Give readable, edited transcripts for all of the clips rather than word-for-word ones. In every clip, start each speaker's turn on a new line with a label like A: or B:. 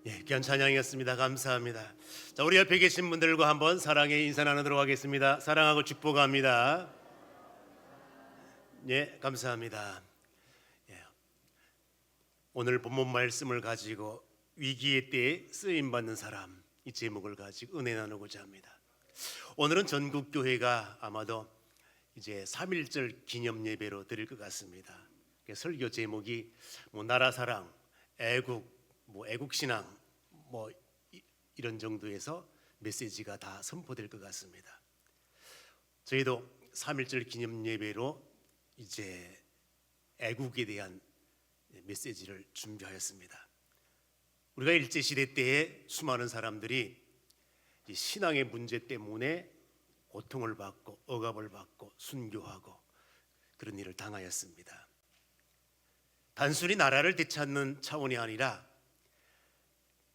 A: 귀한 찬양이었습니다. 감사합니다. 자, 우리 옆에 계신 분들과 한번 사랑의 인사 나누도록 하겠습니다. 사랑하고 축복합니다. 감사합니다. 오늘 본문 말씀을 가지고 위기의 때에 쓰임 받는 사람, 이 제목을 가지고 은혜 나누고자 합니다. 오늘은 전국 교회가 아마도 이제 3.1절 기념 예배로 드릴 것 같습니다. 설교 제목이 나라 사랑, 애국, 애국 신앙 이런 정도에서 메시지가 다 선포될 것 같습니다. 저희도 3.1절 기념 예배로 이제 애국에 대한 메시지를 준비하였습니다. 우리가 일제 시대 때에 수많은 사람들이 신앙의 문제 때문에 고통을 받고 억압을 받고 순교하고 그런 일을 당하였습니다. 단순히 나라를 되찾는 차원이 아니라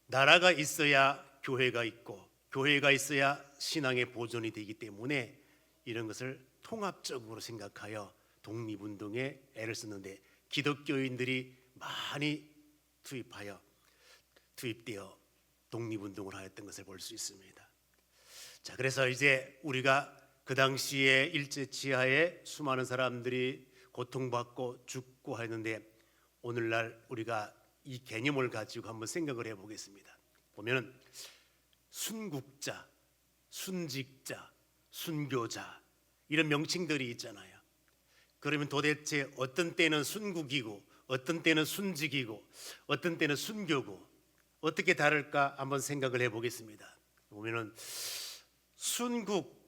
A: 나라가 있어야 교회가 있고 교회가 있어야 신앙의 보존이 되기 때문에 이런 것을 통합적으로 생각하여 독립운동에 애를 쓰는데 기독교인들이 많이 투입되어 독립운동을 하였던 것을 볼 수 있습니다. 자, 그래서 이제 우리가 그 당시에 일제 치하에 수많은 사람들이 고통받고 죽고 하였는데 오늘날 우리가 이 개념을 가지고 한번 생각을 해보겠습니다. 보면은 순국자, 순직자, 순교자 이런 명칭들이 있잖아요. 그러면 도대체 어떤 때는 순국이고 어떤 때는 순직이고 어떤 때는 순교고 어떻게 다를까 한번 생각을 해보겠습니다. 보면은 순국,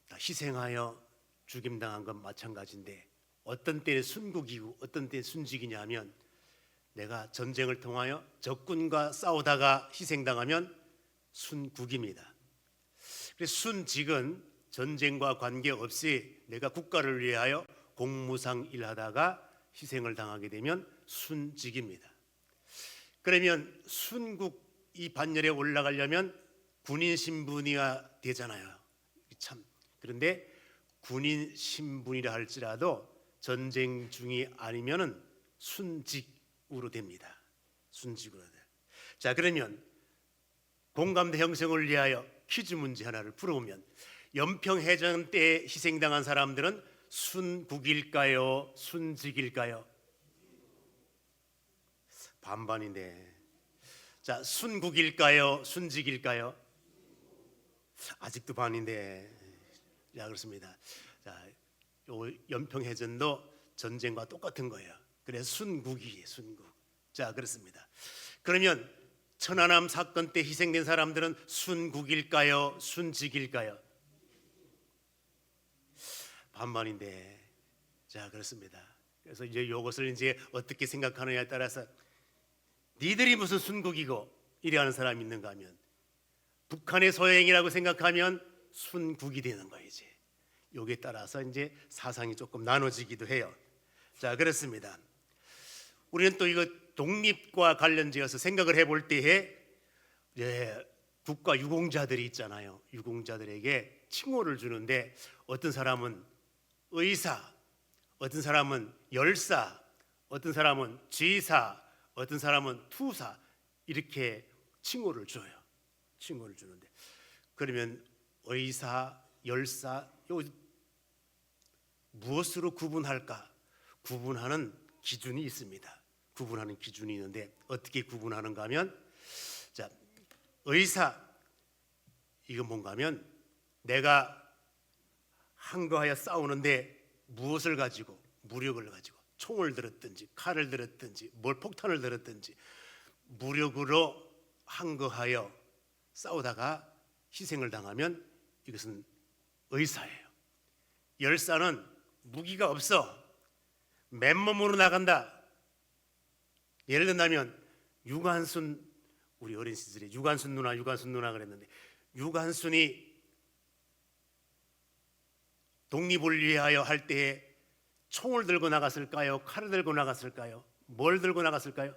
A: 다 희생하여 죽임당한 건 마찬가지인데 어떤 때는 순국이고 어떤 때는 순직이냐 하면 내가 전쟁을 통하여 적군과 싸우다가 희생당하면 순국입니다. 그래서 순직은 전쟁과 관계없이 내가 국가를 위하여 공무상 일하다가 희생을 당하게 되면 순직입니다. 그러면 순국 이 반열에 올라가려면 군인 신분이야 되잖아요. 참 그런데 군인 신분이라 할지라도 전쟁 중이 아니면은 순직으로 됩니다. 순직으로 돼. 자, 그러면 공감대 형성을 위하여 퀴즈 문제 하나를 풀어보면 연평해전 때 희생당한 사람들은 순국일까요? 순직일까요? 반반인데. 자, 순국일까요? 순직일까요? 아직도 반인데. 자, 그렇습니다. 자, 요 연평해전도 전쟁과 똑같은 거예요. 그래서 순국이에요, 순국. 자, 그렇습니다. 그러면 천안함 사건 때 희생된 사람들은 순국일까요? 순직일까요? 반반인데. 자, 그렇습니다. 그래서 이제 이것을 이제 어떻게 생각하느냐에 따라서 니들이 무슨 순국이고 이래 하는 사람이 있는가 하면 북한의 소행이라고 생각하면 순국이 되는 거예요. 이제 여기에 따라서 이제 사상이 조금 나눠지기도 해요. 자, 그렇습니다. 우리는 또 이거 독립과 관련지어서 생각을 해볼 때에 국가 유공자들이 있잖아요. 유공자들에게 칭호를 주는데 어떤 사람은 의사, 어떤 사람은 열사, 어떤 사람은 쥐사, 어떤 사람은 투사 이렇게 칭호를 줘요. 칭호를 주는데 그러면 의사, 열사 요 무엇으로 구분할까? 구분하는 기준이 있습니다. 구분하는 기준이 있는데 어떻게 구분하는가 하면 자, 의사 이건 뭔가 하면 내가 항거하여 싸우는데 무엇을 가지고 무력을 가지고 총을 들었든지 칼을 들었든지 뭘 폭탄을 들었든지 무력으로 항거하여 싸우다가 희생을 당하면 이것은 의사예요. 열사는 무기가 없어 맨몸으로 나간다. 예를 든다면 유관순, 우리 어린 시절에 유관순 누나 그랬는데 유관순이 독립을 위하여 할 때에 총을 들고 나갔을까요? 칼을 들고 나갔을까요? 뭘 들고 나갔을까요?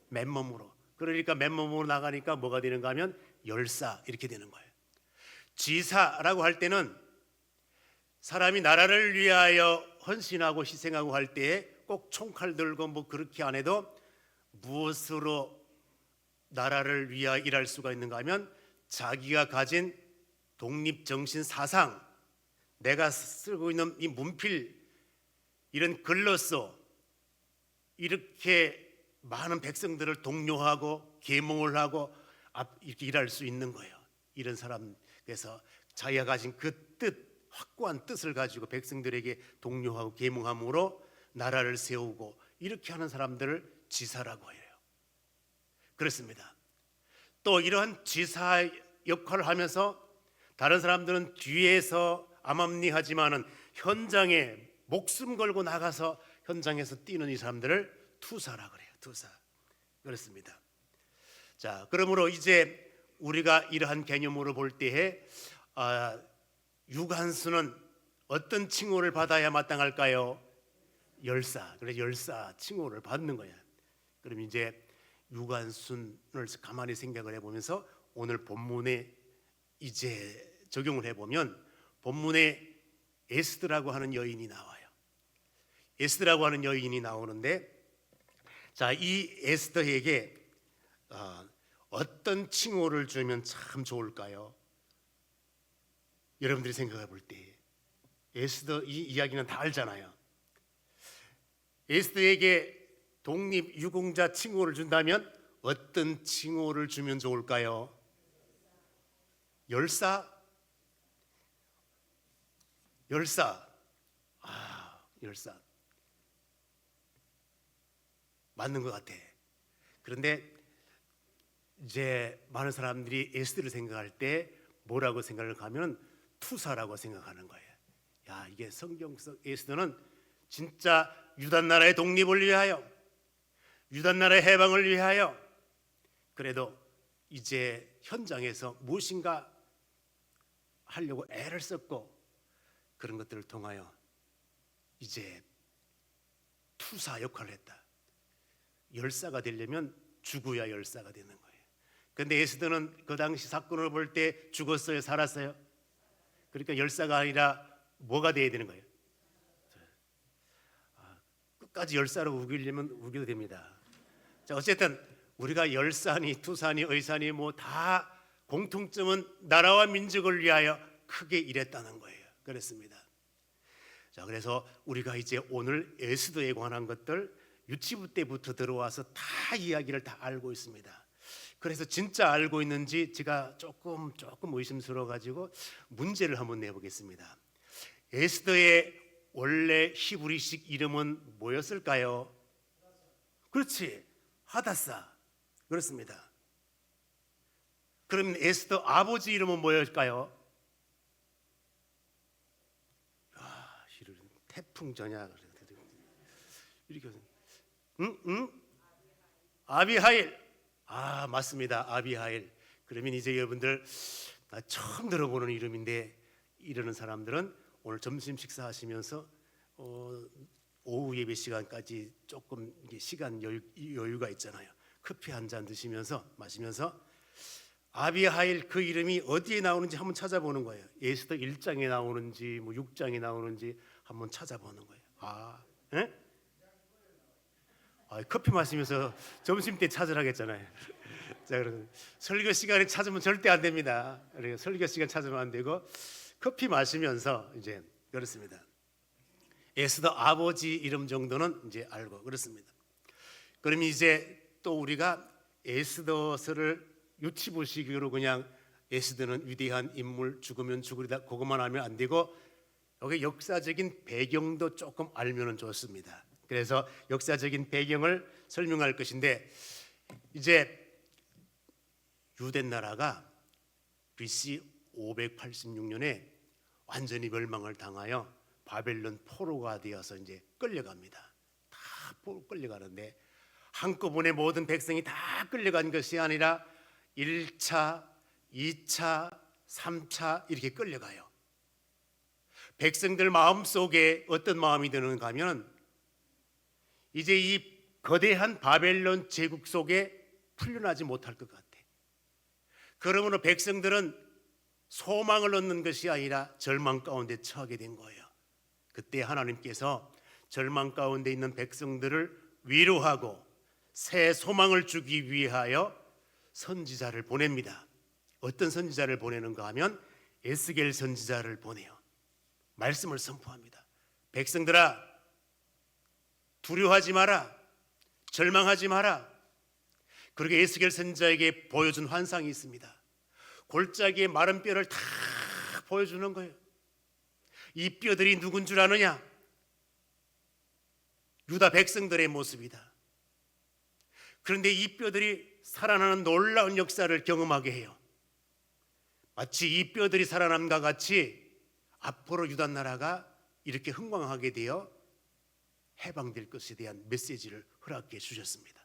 A: 맨몸으로. 그러니까 맨몸으로 나가니까 뭐가 되는가 하면 열사 이렇게 되는 거예요. 지사라고 할 때는 사람이 나라를 위하여 헌신하고 희생하고 할 때에 꼭 총칼 들고 그렇게 안 해도 무엇으로 나라를 위하여 일할 수가 있는가 하면 자기가 가진 독립정신 사상, 내가 쓰고 있는 이 문필, 이런 글로써 이렇게 많은 백성들을 독려하고 계몽을 하고 이렇게 일할 수 있는 거예요. 이런 사람, 그래서 자기가 가진 그 뜻, 확고한 뜻을 가지고 백성들에게 독려하고 계몽함으로 나라를 세우고 이렇게 하는 사람들을 지사라고 해요. 그렇습니다. 또 이러한 지사 역할을 하면서 다른 사람들은 뒤에서 암암리하지만은 현장에 목숨 걸고 나가서 현장에서 뛰는 이 사람들을 투사라 그래요. 투사. 그렇습니다. 자, 그러므로 이제 우리가 이러한 개념으로 볼 때에 유관순은 어떤 칭호를 받아야 마땅할까요? 열사. 그래서 열사 칭호를 받는 거야. 그럼 이제 유관순을 가만히 생각을 해보면서 오늘 본문에 이제 적용을 해보면 본문에 에스더라고 하는 여인이 나와요. 에스더라고 하는 여인이 나오는데, 자, 이 에스더에게 어떤 칭호를 주면 참 좋을까요? 여러분들이 생각해 볼 때 에스더 이 이야기는 다 알잖아요. 에스더에게 독립 유공자 칭호를 준다면 어떤 칭호를 주면 좋을까요? 열사? 열사. 열사. 맞는 것 같아. 그런데 이제 많은 사람들이 에스더를 생각할 때 뭐라고 생각을 하면 투사라고 생각하는 거예요. 야, 이게 성경 속 에스더는 진짜 유다 나라의 독립을 위하여, 유다 나라의 해방을 위하여 그래도 이제 현장에서 무엇인가 하려고 애를 썼고 그런 것들을 통하여 이제 투사 역할을 했다. 열사가 되려면 죽어야 열사가 되는 거예요. 그런데 에스더는 그 당시 사건을 볼 때 죽었어요, 살았어요? 그러니까 열사가 아니라 뭐가 돼야 되는 거예요? 끝까지 열사로 우기려면 우겨도 됩니다. 자, 어쨌든 우리가 열사니 투사니 의사니 뭐 다 공통점은 나라와 민족을 위하여 크게 일했다는 거예요. 그렇습니다. 자, 그래서 우리가 이제 오늘 에스더에 관한 것들 유치부 때부터 들어와서 다 이야기를 다 알고 있습니다. 그래서 진짜 알고 있는지 제가 조금 의심스러워 가지고 문제를 한번 내보겠습니다. 에스더의 원래 히브리식 이름은 뭐였을까요? 그렇지, 하다사. 그렇습니다. 그럼 에스더 아버지 이름은 뭐였을까요? 태풍 전야 이렇게 아비하일. 맞습니다. 아비하일. 그러면 이제 여러분들 처음 들어보는 이름인데 이러는 사람들은 오늘 점심 식사하시면서 오후 예배 시간까지 조금 시간 여유가 있잖아요. 커피 한 잔 드시면서 마시면서 아비하일 그 이름이 어디에 나오는지 한번 찾아보는 거예요. 에스더 1장에 나오는지 뭐 6장에 나오는지 한번 찾아보는 거예요. 커피 마시면서 점심 때 찾으라겠잖아요. 자, 그래서 설교 시간에 찾으면 절대 안 됩니다. 그러니까 설교 시간 찾으면 안 되고 커피 마시면서 이제 그렇습니다. 에스더 아버지 이름 정도는 이제 알고 그렇습니다. 그럼 이제 또 우리가 에스더서를 유치부식으로 그냥 에스더는 위대한 인물, 죽으면 죽으리다 그것만 알면 안 되고 여기 역사적인 배경도 조금 알면 좋습니다. 그래서 역사적인 배경을 설명할 것인데 이제 유대 나라가 BC 586년에 완전히 멸망을 당하여 바벨론 포로가 되어서 이제 끌려갑니다. 다 끌려가는데 한꺼번에 모든 백성이 다 끌려간 것이 아니라 1차, 2차, 3차 이렇게 끌려가요. 백성들 마음속에 어떤 마음이 드는가 하면 이제 이 거대한 바벨론 제국 속에 풀려나지 못할 것 같아. 그러므로 백성들은 소망을 얻는 것이 아니라 절망 가운데 처하게 된 거예요. 그때 하나님께서 절망 가운데 있는 백성들을 위로하고 새 소망을 주기 위하여 선지자를 보냅니다. 어떤 선지자를 보내는가 하면 에스겔 선지자를 보내요. 말씀을 선포합니다. 백성들아, 두려워하지 마라. 절망하지 마라. 그렇게 에스겔 선지자에게 보여준 환상이 있습니다. 골짜기에 마른 뼈를 다 보여주는 거예요. 이 뼈들이 누군 줄 아느냐? 유다 백성들의 모습이다. 그런데 이 뼈들이 살아나는 놀라운 역사를 경험하게 해요. 마치 이 뼈들이 살아남과 같이 앞으로 유다 나라가 이렇게 흥왕하게 되어 해방될 것에 대한 메시지를 허락해 주셨습니다.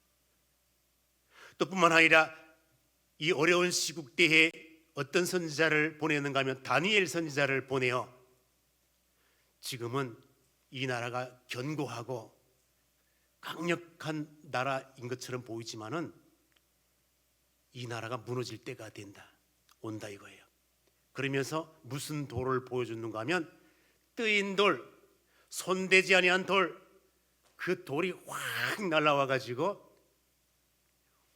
A: 또 뿐만 아니라 이 어려운 시국 때에 어떤 선지자를 보내는가 하면 다니엘 선지자를 보내어 지금은 이 나라가 견고하고 강력한 나라인 것처럼 보이지만은 이 나라가 무너질 때가 온다 이거예요. 그러면서 무슨 돌을 보여주는가 하면 뜨인 돌, 손대지 아니한 돌, 그 돌이 확 날아와 가지고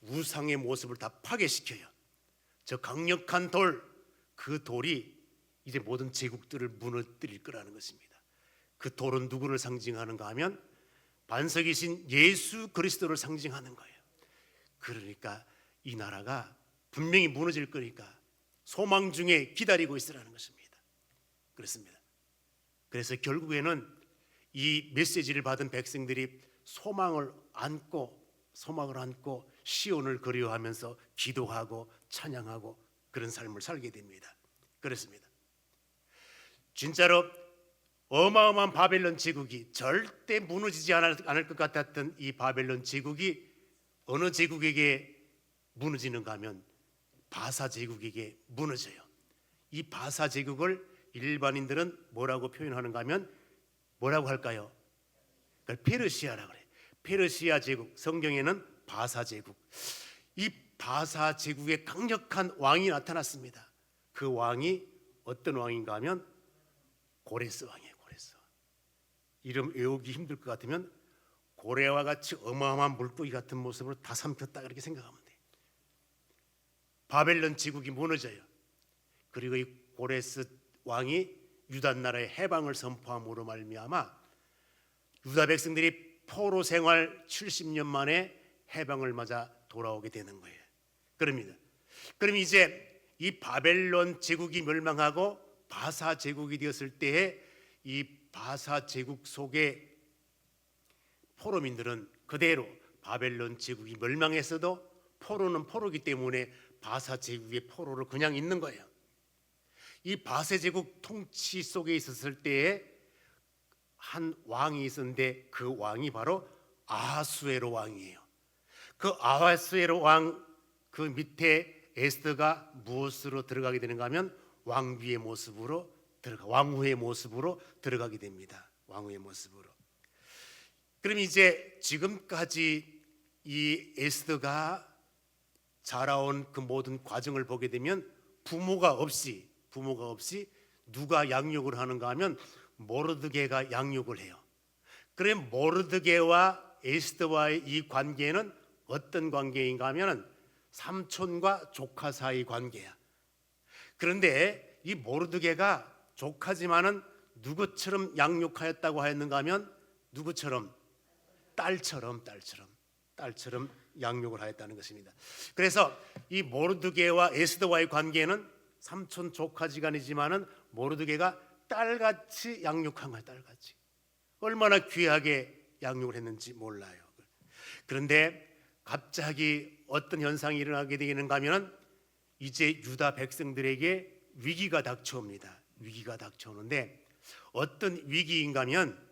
A: 우상의 모습을 다 파괴시켜요. 저 강력한 돌, 그 돌이 이제 모든 제국들을 무너뜨릴 거라는 것입니다. 그 돌은 누구를 상징하는가 하면 반석이신 예수 그리스도를 상징하는 거예요. 그러니까 이 나라가 분명히 무너질 거니까 소망 중에 기다리고 있으라는 것입니다. 그렇습니다. 그래서 결국에는 이 메시지를 받은 백성들이 소망을 안고 시온을 그리워하면서 기도하고 찬양하고 그런 삶을 살게 됩니다. 그렇습니다. 진짜로 어마어마한 바벨론 제국이 절대 무너지지 않을 것 같았던 이 바벨론 제국이 어느 제국에게 무너지는가 하면 바사 제국에게 무너져요. 이 바사 제국을 일반인들은 뭐라고 표현하는가 하면 뭐라고 할까요? 페르시아라고 그래요. 페르시아 제국, 성경에는 바사 제국. 이 바사 제국에 강력한 왕이 나타났습니다. 그 왕이 어떤 왕인가 하면 고레스 왕이에요. 고레스 왕. 이름 외우기 힘들 것 같으면 고래와 같이 어마어마한 물고기 같은 모습으로 다 삼켰다 그렇게 생각하면 돼요. 바벨론 제국이 무너져요. 그리고 이 고레스 왕이 유다 나라의 해방을 선포함으로 말미암아 유다 백성들이 포로 생활 70년 만에 해방을 맞아 돌아오게 되는 거예요. 그럽니다. 그럼 이제 이 바벨론 제국이 멸망하고 바사 제국이 되었을 때에 이 바사 제국 속에 포로민들은 그대로 바벨론 제국이 멸망했어도 포로는 포로이기 때문에 바사 제국의 포로를 그냥 있는 거예요. 이 바사 제국 통치 속에 있었을 때에 한 왕이 있었는데 그 왕이 바로 아하수에로 왕이에요. 그 아하수에로 왕 그 밑에 에스더가 무엇으로 들어가게 되는가 하면 왕비의 모습으로 왕후의 모습으로 들어가게 됩니다. 왕후의 모습으로. 그럼 이제 지금까지 이 에스더가 자라온 그 모든 과정을 보게 되면 부모가 없이 누가 양육을 하는가 하면 모르드게가 양육을 해요. 그래 모르드게와 에스더와의 이 관계는 어떤 관계인가 하면 삼촌과 조카 사이 관계야. 그런데 이 모르드게가 조카지만은 누구처럼 양육하였다고 하였는가 하면 누구처럼? 딸처럼 양육을 하였다는 것입니다. 그래서 이 모르드게와 에스더와의 관계는 삼촌 조카지간이지만은 모르드게가 딸같이 양육한 거야. 딸같이. 얼마나 귀하게 양육을 했는지 몰라요. 그런데 갑자기 어떤 현상이 일어나게 되는가 하면 이제 유다 백성들에게 위기가 닥쳐옵니다. 위기가 닥쳐오는데 어떤 위기인가 하면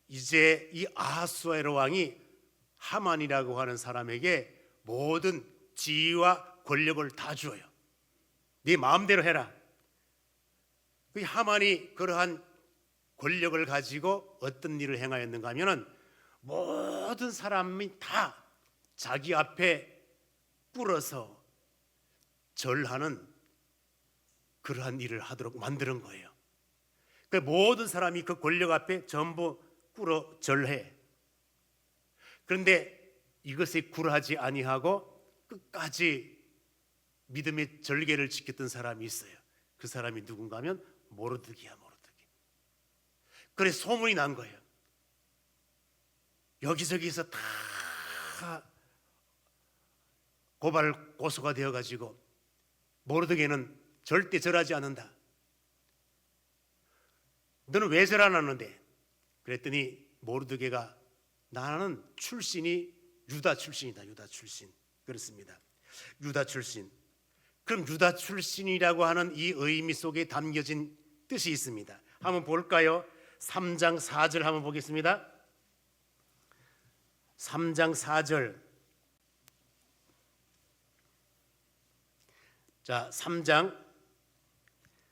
A: 이제 이 아하수에로 왕이 하만이라고 하는 사람에게 모든 지위와 권력을 다 주어요. 네 마음대로 해라. 그 하만이 그러한 권력을 가지고 어떤 일을 행하였는가 하면은 모든 사람이 다 자기 앞에 꿇어서 절하는 그러한 일을 하도록 만드는 거예요. 그 모든 사람이 그 권력 앞에 전부 꿇어 절해. 그런데 이것에 굴하지 아니하고 끝까지 믿음의 절개를 지켰던 사람이 있어요. 그 사람이 누군가 하면 모르드게야, 모르드게. 그래서 소문이 난 거예요. 여기저기서 다 고발 고소가 되어가지고 모르드게는 절대 절하지 않는다. 너는 왜 절 안 하는데? 그랬더니 모르드게가 나는 출신이 유다 출신이다. 유다 출신. 그렇습니다. 유다 출신. 그럼 유다 출신이라고 하는 이 의미 속에 담겨진 뜻이 있습니다. 한번 볼까요? 3장 4절 한번 보겠습니다. 3장 4절. 자, 3장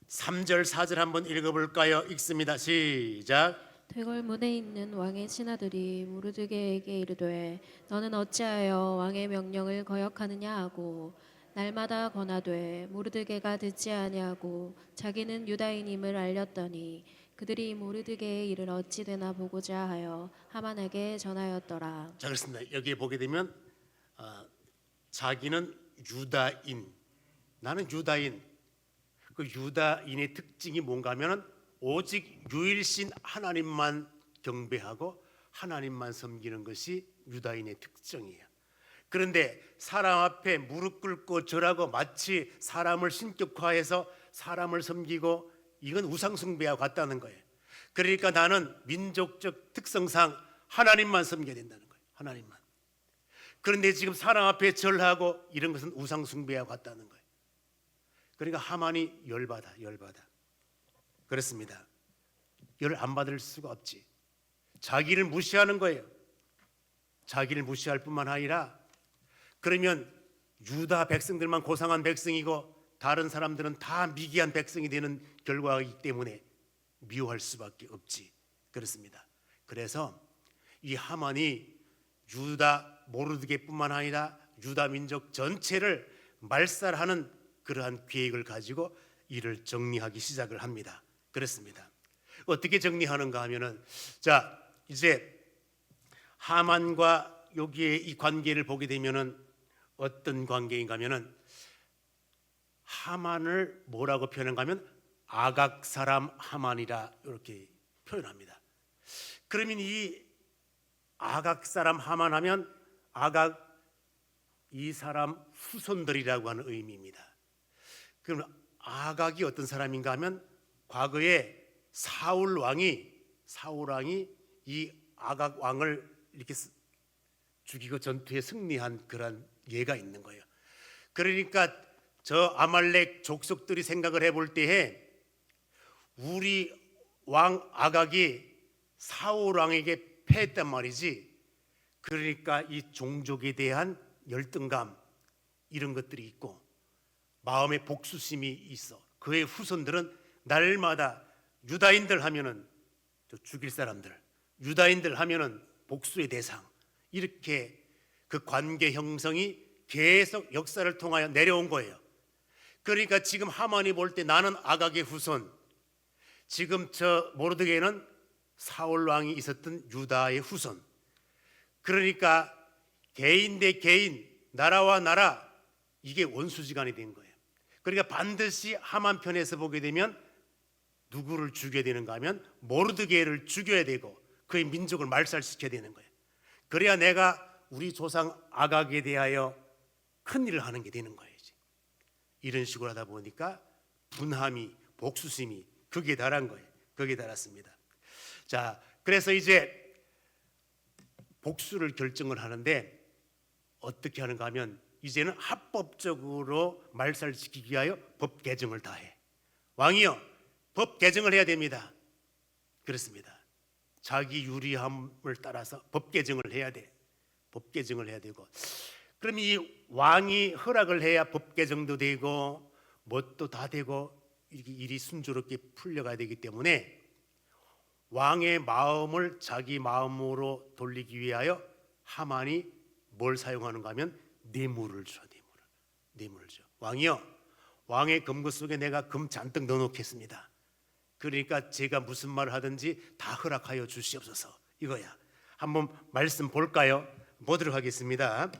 A: 3절 4절 한번 읽어볼까요? 읽습니다. 시작.
B: 대궐문에 있는 왕의 신하들이 모르드게에게 이르되 너는 어찌하여 왕의 명령을 거역하느냐 하고 날마다 권하되 모르드게가 듣지 아니하고 자기는 유다인임을 알렸더니 그들이 모르드게의 일을 어찌 되나 보고자 하여 하만에게 전하였더라.
A: 자, 그렇습니다. 여기에 보게 되면 자기는 유다인, 나는 유다인. 그 유다인의 특징이 뭔가 하면은 오직 유일신 하나님만 경배하고 하나님만 섬기는 것이 유다인의 특징이에요. 그런데 사람 앞에 무릎 꿇고 절하고 마치 사람을 신격화해서 사람을 섬기고 이건 우상숭배와 같다는 거예요. 그러니까 나는 민족적 특성상 하나님만 섬겨야 된다는 거예요. 하나님만. 그런데 지금 사람 앞에 절하고 이런 것은 우상숭배와 같다는 거예요. 그러니까 하만이 열받아. 그렇습니다. 열 안 받을 수가 없지. 자기를 무시하는 거예요. 자기를 무시할 뿐만 아니라 그러면 유다 백성들만 고상한 백성이고 다른 사람들은 다 미개한 백성이 되는 결과이기 때문에 미워할 수밖에 없지. 그렇습니다. 그래서 이 하만이 유다 모르드게뿐만 아니라 유다 민족 전체를 말살하는 그러한 계획을 가지고 이를 정리하기 시작을 합니다. 그렇습니다. 어떻게 정리하는가 하면은 자, 이제 하만과 여기에 이 관계를 보게 되면은 어떤 관계인가 하면은 하만을 뭐라고 표현한가 하면 아각 사람 하만이라 이렇게 표현합니다. 그러면 이 아각 사람 하만 하면 아각 이 사람 후손들이라고 하는 의미입니다. 그럼 아각이 어떤 사람인가 하면 과거에 사울 왕이 이 아각 왕을 이렇게 죽이고 전투에 승리한 그런 예가 있는 거예요. 그러니까 저 아말렉 족속들이 생각을 해볼 때에 우리 왕 아각이 사울 왕에게 패했단 말이지. 그러니까 이 종족에 대한 열등감 이런 것들이 있고 마음의 복수심이 있어. 그의 후손들은 날마다 유다인들 하면은 죽일 사람들, 유다인들 하면은 복수의 대상, 이렇게 그 관계 형성이 계속 역사를 통하여 내려온 거예요. 그러니까 지금 하만이 볼 때 나는 아각의 후손, 지금 저 모르드게는 사울 왕이 있었던 유다의 후손. 그러니까 개인 대 개인, 나라와 나라, 이게 원수지간이 된 거예요. 그러니까 반드시 하만 편에서 보게 되면 누구를 죽여야 되는가 하면 모르드게를 죽여야 되고 그의 민족을 말살시켜야 되는 거예요. 그래야 내가 우리 조상 아각에 대하여 큰 일을 하는 게 되는 거예요. 이런 식으로 하다 보니까 분함이, 복수심이 극에 달한 거예요. 극에 달았습니다. 자, 그래서 이제 복수를 결정을 하는데 어떻게 하는가 하면 이제는 합법적으로 말살시키기 위하여 법 개정을 다 해. 왕이요, 법 개정을 해야 됩니다. 그렇습니다. 자기 유리함을 따라서 법 개정을 해야 돼. 법 개정을 해야 되고, 그럼 이 왕이 허락을 해야 법 개정도 되고 뭣도 다 되고 이렇게 일이 순조롭게 풀려가야 되기 때문에 왕의 마음을 자기 마음으로 돌리기 위하여 하만이 뭘 사용하는가 하면 뇌물을 줘. 뇌물을 줘. 왕이요, 왕의 금고 속에 내가 금 잔뜩 넣어놓겠습니다. 그러니까 제가 무슨 말을 하든지 다 허락하여 주시옵소서, 이거야. 한번 말씀 볼까요? 보도록 하겠습니다.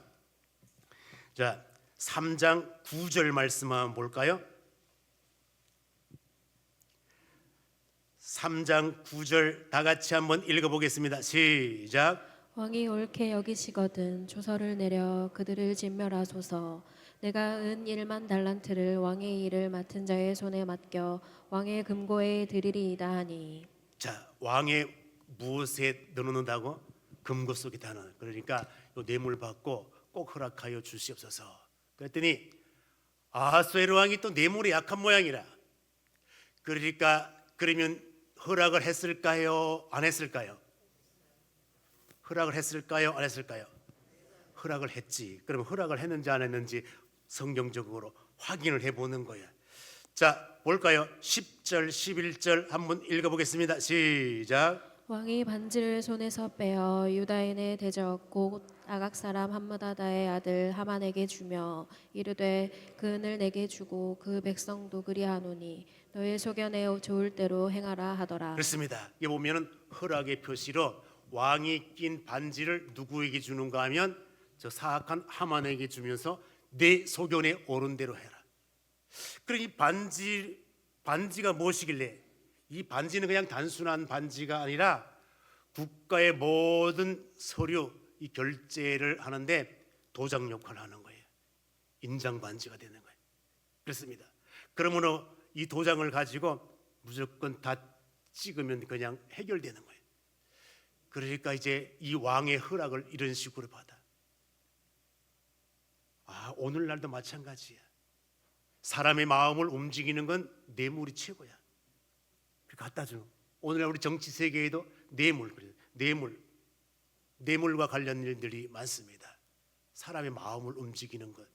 A: 자, 3장 9절 말씀 한번 볼까요? 3장 9절 다 같이 한번 읽어보겠습니다. 시작.
B: 왕이 옳게 여기시거든 조서를 내려 그들을 진멸하소서. 내가 은 1만 달란트를 왕의 일을 맡은 자의 손에 맡겨 왕의 금고에 드리리이다 하니.
A: 자, 왕의 무엇에 넣어놓는다고? 금고 속에다 넣어. 그러니까 요 뇌물 받고 꼭 허락하여 주시옵소서. 그랬더니 아하수에로 왕이 또 뇌물에 약한 모양이라. 그러니까 그러면 허락을 했을까요? 안 했을까요? 허락을 했을까요? 안 했을까요? 허락을 했지. 그럼 허락을 했는지 안 했는지 성경적으로 확인을 해보는 거야. 자, 볼까요? 10절, 11절 한번 읽어보겠습니다. 시작.
B: 왕이 반지를 손에서 빼어 유다인의 대적 곧 아각 사람 함므다다의 아들 하만에게 주며 이르되 그 은을 내게 주고 그 백성도 그리하노니 너의 소견에 좋을 대로 행하라 하더라.
A: 그렇습니다. 여기 보면은 허락의 표시로 왕이 낀 반지를 누구에게 주는가 하면 저 사악한 하만에게 주면서 내 소견에 오른 대로 해라. 그러니 반지가 무엇이길래 이 반지는 그냥 단순한 반지가 아니라 국가의 모든 서류 이 결제를 하는데 도장 역할을 하는 거예요. 인장 반지가 되는 거예요. 그렇습니다. 그러므로 이 도장을 가지고 무조건 다 찍으면 그냥 해결되는 거예요. 그러니까 이제 이 왕의 허락을 이런 식으로 받아. 오늘날도 마찬가지야. 사람의 마음을 움직이는 건 뇌물이 최고야. 갖다 줘. 오늘날 우리 정치 세계에도 뇌물과 관련 일들이 많습니다. 사람의 마음을 움직이는 것.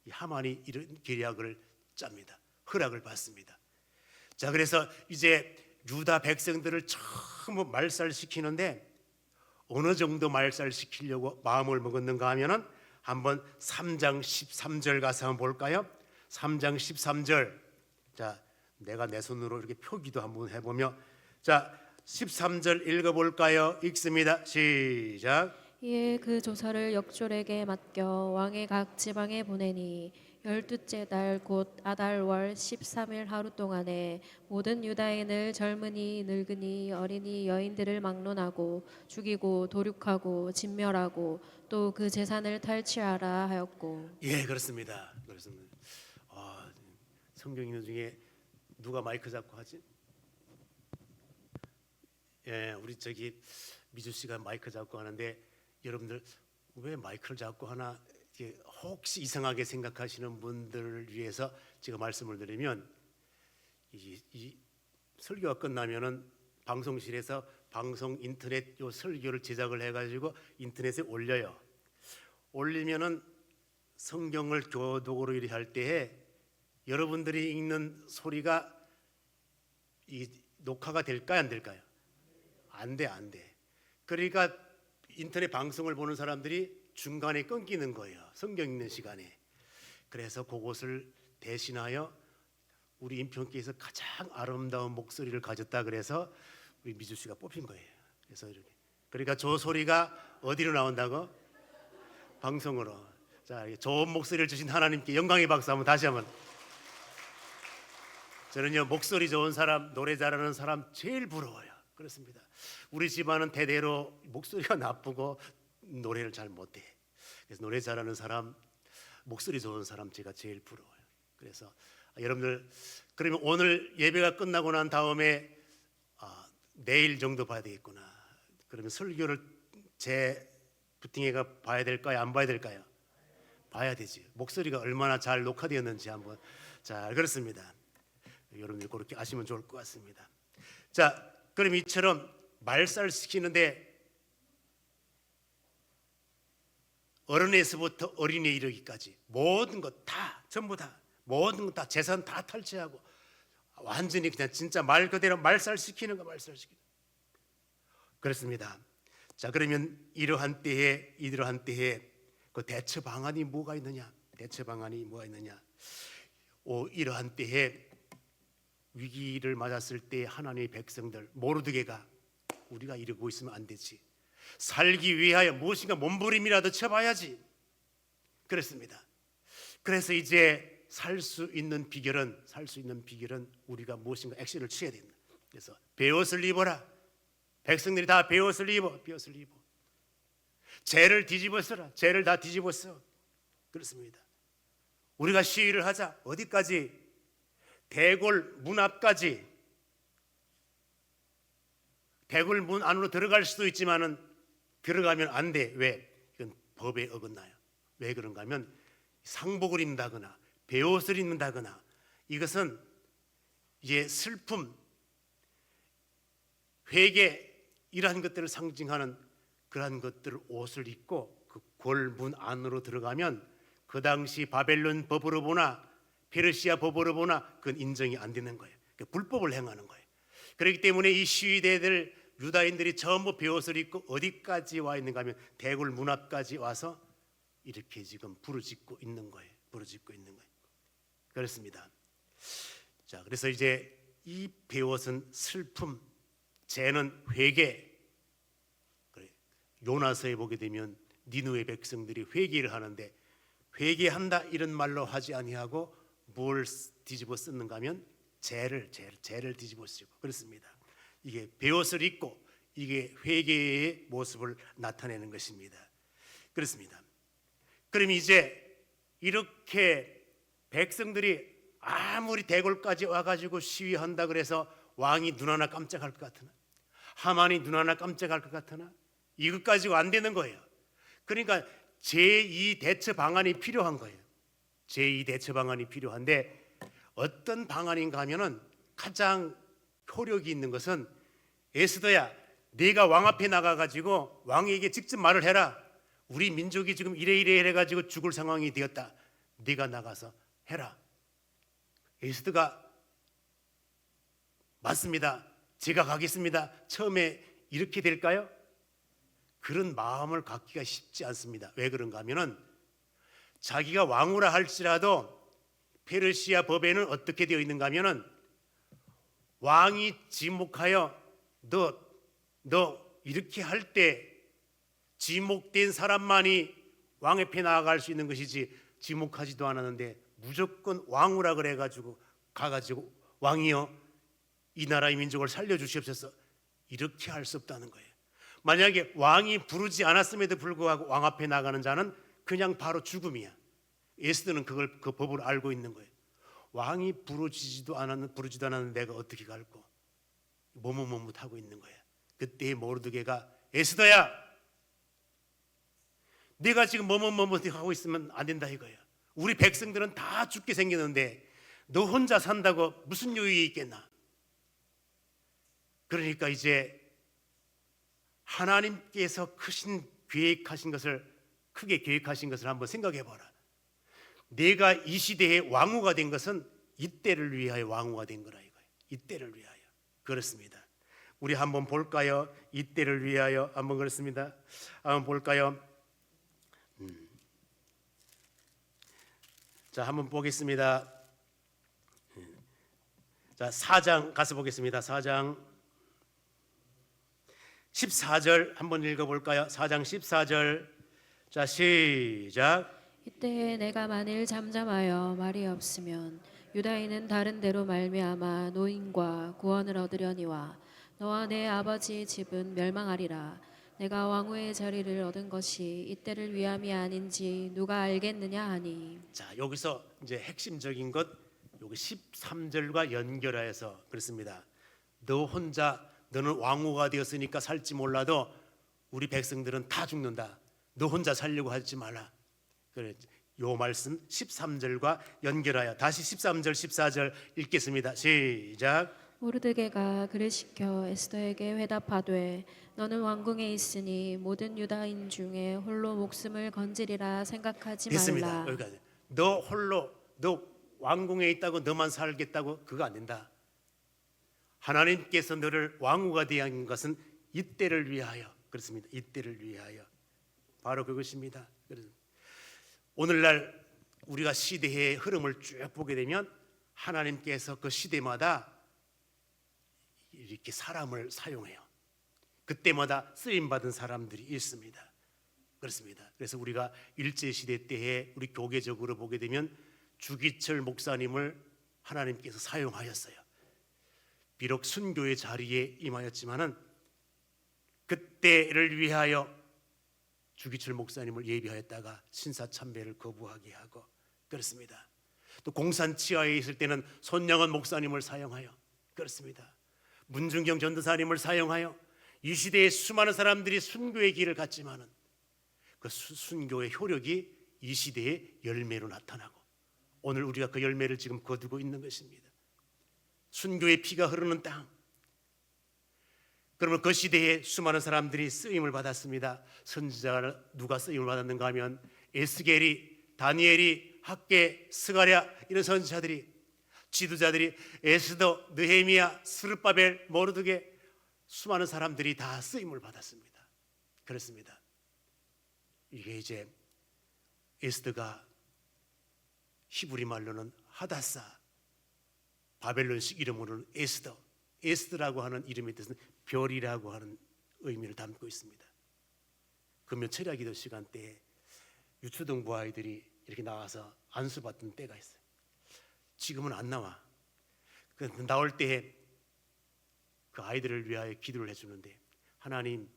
A: 이 하만이 이런 계략을 짭니다. 허락을 받습니다. 자, 그래서 이제 유다 백성들을 전부 말살시키는데 어느 정도 말살시키려고 마음을 먹었는가 하면은 한번 3장 13절 가서 한번 볼까요? 3장 13절. 자, 내가 내 손으로 이렇게 표기도 한번 해보며 자 13절 읽어볼까요? 읽습니다. 시작.
B: 이에 그 조서를 역졸에게 맡겨 왕의 각 지방에 보내니 12째 달 곧 아달월 13일 하루 동안에 모든 유다인을 젊은이 늙은이 어린이 여인들을 막론하고 죽이고 도륙하고 진멸하고 또 그 재산을 탈취하라 하였고.
A: 예, 그렇습니다. 그렇습니다. 성경 있는 중에 누가 마이크 잡고 하지? 예, 우리 저기 미주 씨가 마이크 잡고 하는데 여러분들 왜 마이크를 잡고 하나 혹시 이상하게 생각하시는 분들을 위해서 제가 말씀을 드리면 이 설교가 끝나면은 방송실에서 방송 인터넷 요 설교를 제작을 해가지고 인터넷에 올려요. 올리면은 성경을 교독으로 이렇게 할 때에 여러분들이 읽는 소리가 이 녹화가 될까요, 안 될까요? 안 돼. 그러니까 인터넷 방송을 보는 사람들이 중간에 끊기는 거예요. 성경 읽는 시간에. 그래서 그것을 대신하여 우리 임평께서 가장 아름다운 목소리를 가졌다 그래서 우리 미주 씨가 뽑힌 거예요. 그래서 이렇게. 그러니까 저 소리가 어디로 나온다고? 방송으로. 자, 좋은 목소리를 주신 하나님께 영광의 박수 한번 다시 한번. 저는요 목소리 좋은 사람, 노래 잘하는 사람 제일 부러워요. 그렇습니다. 우리 집안은 대대로 목소리가 나쁘고 노래를 잘 못해. 그래서 노래 잘하는 사람, 목소리 좋은 사람 제가 제일 부러워요. 그래서 여러분들 그러면 오늘 예배가 끝나고 난 다음에 내일 정도 봐야 되겠구나. 그러면 설교를 제 부팅회가 봐야 될까요? 안 봐야 될까요? 봐야 되지. 목소리가 얼마나 잘 녹화되었는지 한번. 자, 그렇습니다. 여러분들 그렇게 아시면 좋을 것 같습니다. 자, 그럼 이처럼 말살시키는데 어른에서부터 어린이에 이르기까지 모든 것 다 전부 다 모든 것 다 재산 다 탈취하고 완전히 그냥 진짜 말 그대로 말살시키는 거 말살시키는. 그렇습니다. 자, 그러면 이러한 때에 그 대처 방안이 뭐가 있느냐? 이러한 때에 위기를 맞았을 때 하나님의 백성들 모르드게가 우리가 이러고 있으면 안 되지. 살기 위하여 무엇인가 몸부림이라도 쳐봐야지. 그렇습니다. 그래서 이제 살 수 있는 비결은 우리가 무엇인가 액션을 취해야 된다. 그래서 베옷을 입어라. 백성들이 다 베옷을 입어. 죄를 뒤집어 쓰라. 죄를 다 뒤집어 써. 그렇습니다. 우리가 시위를 하자. 어디까지? 대궐 문 앞까지. 대궐 문 안으로 들어갈 수도 있지만은 들어가면 안 돼. 왜? 이건 법에 어긋나요. 왜 그런가 하면 상복을 입는다거나 베옷을 입는다거나 이것은 이제 슬픔, 회개 이러한 것들을 상징하는 그러한 것들을 옷을 입고 그 골문 안으로 들어가면 그 당시 바벨론 법으로 보나 페르시아 법으로 보나 그건 인정이 안 되는 거예요. 불법을 행하는 거예요. 그렇기 때문에 이 시위대들 유다인들이 전부 베옷을 입고 어디까지 와 있는가 하면 대궐 문 앞까지 와서 이렇게 지금 부르짖고 있는 거예요. 그렇습니다. 자, 그래서 이제 이 베옷은 슬픔, 죄는 회개. 요나서에 보게 되면 니느웨 백성들이 회개를 하는데 회개한다 이런 말로 하지 아니하고 뭘 뒤집어 쓰는가 하면 죄를 뒤집어 쓰고 그렇습니다. 이게 베옷을 입고 이게 회개의 모습을 나타내는 것입니다. 그렇습니다. 그럼 이제 이렇게 백성들이 아무리 대궐까지 와가지고 시위한다 그래서 왕이 눈 하나 깜짝할 것 같으나 하만이 눈 하나 깜짝할 것 같으나 이것 가지고 안 되는 거예요. 그러니까 제2 대처 방안이 필요한 거예요. 제2 대처 방안이 필요한데 어떤 방안인가 하면은 가장 효력이 있는 것은 에스더야 네가 왕 앞에 나가가지고 왕에게 직접 말을 해라. 우리 민족이 지금 이래 해가지고 죽을 상황이 되었다. 네가 나가서 해라. 에스더가 맞습니다. 제가 가겠습니다. 처음에 이렇게 될까요? 그런 마음을 갖기가 쉽지 않습니다. 왜 그런가 하면은 자기가 왕후라 할지라도 페르시아 법에는 어떻게 되어 있는가 하면은 왕이 지목하여 너 이렇게 할 때 지목된 사람만이 왕 앞에 나아갈 수 있는 것이지 지목하지도 않았는데 무조건 왕후라 그래가지고 가가지고 왕이여 이 나라의 민족을 살려주시옵소서 이렇게 할 수 없다는 거예요. 만약에 왕이 부르지 않았음에도 불구하고 왕 앞에 나가는 자는 그냥 바로 죽음이야. 에스더는 그 법을 알고 있는 거예요. 왕이 부르지도 않았는 내가 어떻게 갈고 머뭇머뭇하고 있는 거야. 그때 모르드게가 에스더야 네가 지금 머뭇머뭇하고 있으면 안 된다 이거야. 우리 백성들은 다 죽게 생겼는데 너 혼자 산다고 무슨 유익이 있겠나. 그러니까 이제 하나님께서 크게 계획하신 것을 한번 생각해 봐라. 내가 이 시대의 왕후가 된 것은 이때를 위하여 왕후가 된 거라 이거예요. 이때를 위하여. 그렇습니다. 우리 한번 볼까요? 이때를 위하여 한번 그렇습니다. 한번 볼까요? 자, 한번 보겠습니다. 자, 4장 가서 보겠습니다. 4장 14절 한번 읽어볼까요? 4장 14절. 자, 시작.
B: 이때에 내가 만일 잠잠하여 말이 없으면 유다인은 다른 데로 말미암아 노임과 구원을 얻으려니와 너와 내 아버지의 집은 멸망하리라. 내가 왕후의 자리를 얻은 것이 이때를 위함이 아닌지 누가 알겠느냐 하니.
A: 자, 여기서 이제 핵심적인 것 여기 13절과 연결하여서 그렇습니다. 너는 왕후가 되었으니까 살지 몰라도 우리 백성들은 다 죽는다. 너 혼자 살려고 하지 마라. 그래, 요 말씀 13절과 연결하여 다시 13절 14절 읽겠습니다. 시작.
B: 모르드게가 그를 시켜 에스더에게 회답하되 너는 왕궁에 있으니 모든 유다인 중에 홀로 목숨을 건지리라 생각하지
A: 됐습니다.
B: 말라.
A: 여기까지. 너 왕궁에 있다고 너만 살겠다고 그거 안 된다. 하나님께서 너를 왕후가 되게 한 것은 이때를 위하여. 그렇습니다. 이때를 위하여. 바로 그것입니다. 오늘날 우리가 시대의 흐름을 쭉 보게 되면 하나님께서 그 시대마다 이렇게 사람을 사용해요. 그때마다 쓰임 받은 사람들이 있습니다. 그렇습니다. 그래서 우리가 일제 시대 때에 우리 교계적으로 보게 되면 주기철 목사님을 하나님께서 사용하였어요. 비록 순교의 자리에 임하였지만은 그때를 위하여 주기철 목사님을 예비하였다가 신사참배를 거부하게 하고 그렇습니다. 또 공산치하에 있을 때는 손양원 목사님을 사용하여 그렇습니다. 문중경 전도사님을 사용하여 이 시대에 수많은 사람들이 순교의 길을 갔지만은 그 순교의 효력이 이 시대의 열매로 나타나고 오늘 우리가 그 열매를 지금 거두고 있는 것입니다. 순교의 피가 흐르는 땅. 그러면 그 시대에 수많은 사람들이 쓰임을 받았습니다. 선지자가 누가 쓰임을 받았는가 하면 에스겔이, 다니엘이, 학개, 스가랴 이런 선지자들이, 지도자들이, 에스더, 느헤미야, 스룹바벨, 모르드게 수많은 사람들이 다 쓰임을 받았습니다. 그렇습니다. 이게 이제 에스더가 히브리 말로는 하다사, 바벨론식 이름으로는 에스더, 에스더라고 하는 이름의 뜻은 별이라고 하는 의미를 담고 있습니다. 금요 철야기도 시간대에 유초등부 아이들이 이렇게 나와서 안수받던 때가 있어요. 지금은 안 나와. 그 나올 때에 그 아이들을 위하여 기도를 해주는데 하나님,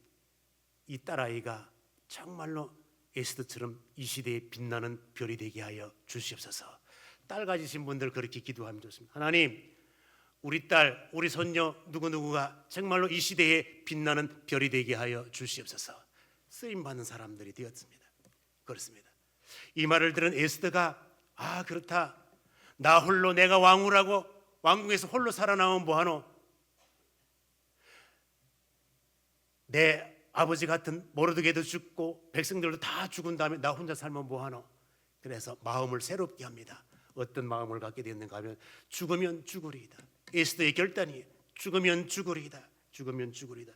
A: 이 딸아이가 정말로 에스더처럼 이 시대에 빛나는 별이 되게 하여 주시옵소서. 딸 가지신 분들 그렇게 기도하면 좋습니다. 하나님, 우리 딸, 우리 손녀 누구누구가 정말로 이 시대에 빛나는 별이 되게 하여 주시옵소서. 쓰임받는 사람들이 되었습니다. 그렇습니다. 이 말을 들은 에스더가 아 그렇다, 나 홀로 내가 왕후라고 왕궁에서 홀로 살아나오면 뭐하노? 내 아버지 같은 모르드게도 죽고 백성들도 다 죽은 다음에 나 혼자 살면 뭐하노? 그래서 마음을 새롭게 합니다. 어떤 마음을 갖게 됐는가 하면 죽으면 죽으리이다. 에스더의 결단이 죽으면 죽으리이다. 죽으면 죽으리이다.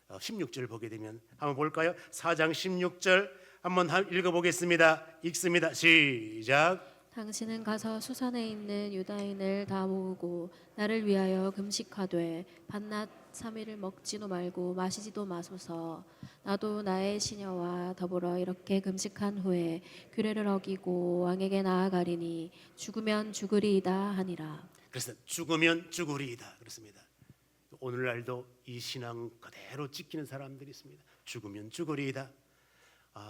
A: 16절 보게 되면 한번 볼까요? 4장 16절 한번 읽어보겠습니다. 읽습니다. 시작.
B: 당신은 가서 수산에 있는 유다인을 다 모으고 나를 위하여 금식하되 밤낮 3일을 먹지도 말고 마시지도 마소서. 나도 나의 시녀와 더불어 이렇게 금식한 후에 규례를 어기고 왕에게 나아가리니 죽으면 죽으리이다 하니라.
A: 그래서 죽으면 죽으리이다. 그렇습니다. 오늘날도 이 신앙 그대로 지키는 사람들이 있습니다. 죽으면 죽으리이다.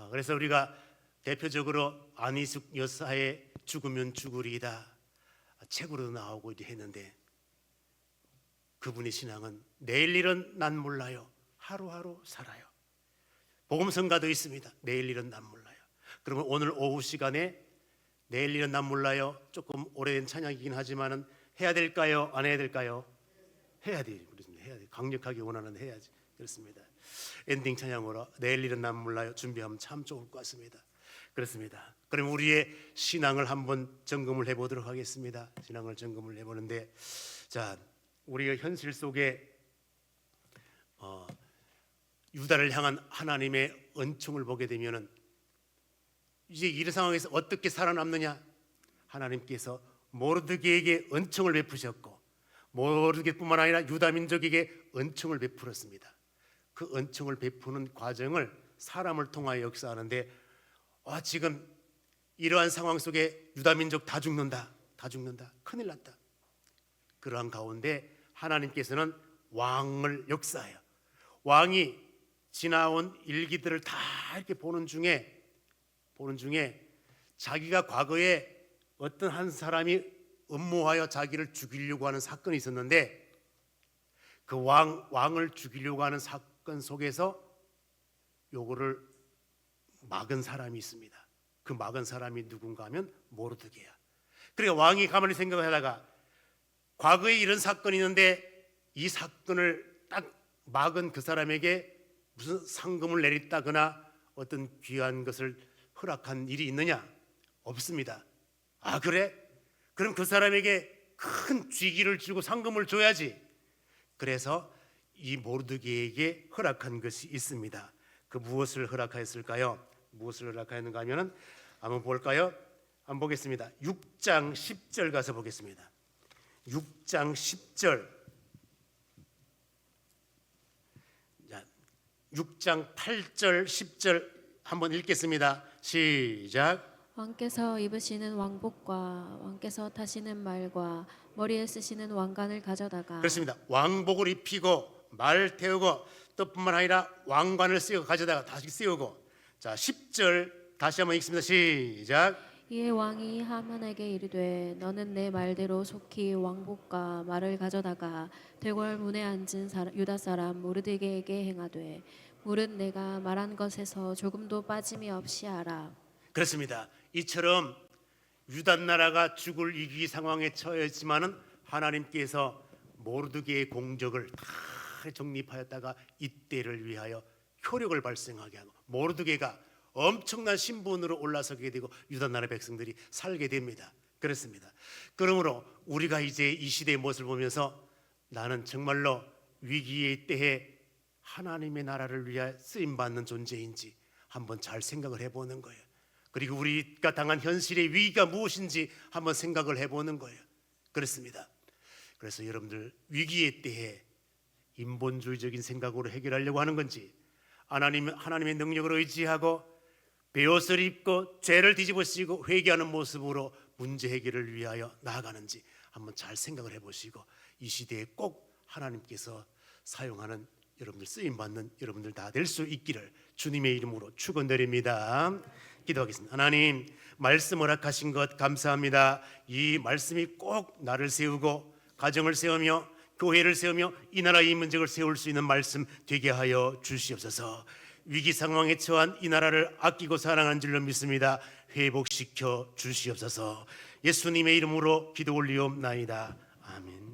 A: 그래서 우리가 대표적으로 안희숙 여사의 죽으면 죽으리이다 책으로도 나오고 이제 했는데 그분의 신앙은 내일 일은 난 몰라요. 하루하루 살아요. 복음성가도 있습니다. 내일 일은 난 몰라요. 그러면 오늘 오후 시간에 내일 일은 난 몰라요. 조금 오래된 찬양이긴 하지만은 해야 될까요? 안 해야 될까요? 해야 돼요. 그렇습니다. 해야 돼. 강력하게 원하는 해야지. 그렇습니다. 엔딩 찬양으로 내일 일은 난 몰라요. 준비하면 참 좋을 것 같습니다. 그렇습니다. 그럼 우리의 신앙을 한번 점검을 해보도록 하겠습니다. 신앙을 점검을 해보는데, 자, 우리가 현실 속에 유다를 향한 하나님의 은총을 보게 되면은 이제 이런 상황에서 어떻게 살아남느냐? 하나님께서 모르드게에게 은총을 베푸셨고 모르드게뿐만 아니라 유다 민족에게 은총을 베풀었습니다. 그 은총을 베푸는 과정을 사람을 통하여 역사하는데 지금 이러한 상황 속에 유다 민족 다 죽는다. 큰일 났다. 그러한 가운데 하나님께서는 왕을 역사해요. 왕이 지나온 일기들을 다 이렇게 보는 중에 자기가 과거에 어떤 한 사람이 음모하여 자기를 죽이려고 하는 사건이 있었는데 그 왕을 죽이려고 하는 사건 속에서 요거를 막은 사람이 있습니다. 그 막은 사람이 누군가 하면 모르드게야. 그러니까 왕이 가만히 생각을 하다가 과거에 이런 사건이 있는데 이 사건을 딱 막은 그 사람에게 무슨 상금을 내렸다거나 어떤 귀한 것을 허락한 일이 있느냐? 없습니다. 그래? 그럼 그 사람에게 큰 쥐기를 주고 상금을 줘야지. 그래서 이 모르드게에게 허락한 것이 있습니다. 그 무엇을 허락하였을까요? 무엇을 허락하였는가 하면은 한번 볼까요? 한번 보겠습니다. 6장 10절 가서 보겠습니다. 6장 10절. 자, 6장 8절 10절 한번 읽겠습니다. 시작.
B: 왕께서 입으시는 왕복과 왕께서 타시는 말과 머리에 쓰시는 왕관을 가져다가
A: 그렇습니다. 왕복을 입히고 말 태우고 또 뿐만 아니라 왕관을 쓰고 가져다가 다시 씌우고. 자, 10절 다시 한번 읽습니다. 시작.
B: 이에 왕이 하만에게 이르되 너는 내 말대로 속히 왕복과 말을 가져다가 대궐 문에 앉은 유다 사람 모르드게에게 행하되 무릇 내가 말한 것에서 조금도 빠짐이 없이 하라.
A: 그렇습니다. 이처럼 유다 나라가 죽을 위기 상황에 처했지만은 하나님께서 모르드게의 공적을 다 정립하였다가 이때를 위하여 효력을 발생하게 하고 모르드게가 엄청난 신분으로 올라서게 되고 유다 나라 백성들이 살게 됩니다. 그렇습니다. 그러므로 우리가 이제 이 시대의 모습을 보면서 나는 정말로 위기의 때에 하나님의 나라를 위하여 쓰임 받는 존재인지 한번 잘 생각을 해보는 거예요. 그리고 우리가 당한 현실의 위기가 무엇인지 한번 생각을 해보는 거예요. 그렇습니다. 그래서 여러분들 위기의 때에 인본주의적인 생각으로 해결하려고 하는 건지 하나님의 능력을 의지하고 베옷을 입고 죄를 뒤집어쓰고 회개하는 모습으로 문제 해결을 위하여 나아가는지 한번 잘 생각을 해보시고 이 시대에 꼭 하나님께서 사용하는 여러분들 쓰임받는 여러분들 다 될 수 있기를 주님의 이름으로 축원드립니다. 기도하겠습니다. 하나님 말씀 허락하신 것 감사합니다. 이 말씀이 꼭 나를 세우고 가정을 세우며 교회를 세우며 이 나라의 문제를 세울 수 있는 말씀 되게 하여 주시옵소서. 위기 상황에 처한 이 나라를 아끼고 사랑하는 줄로 믿습니다. 회복시켜 주시옵소서. 예수님의 이름으로 기도 올리옵나이다. 아멘.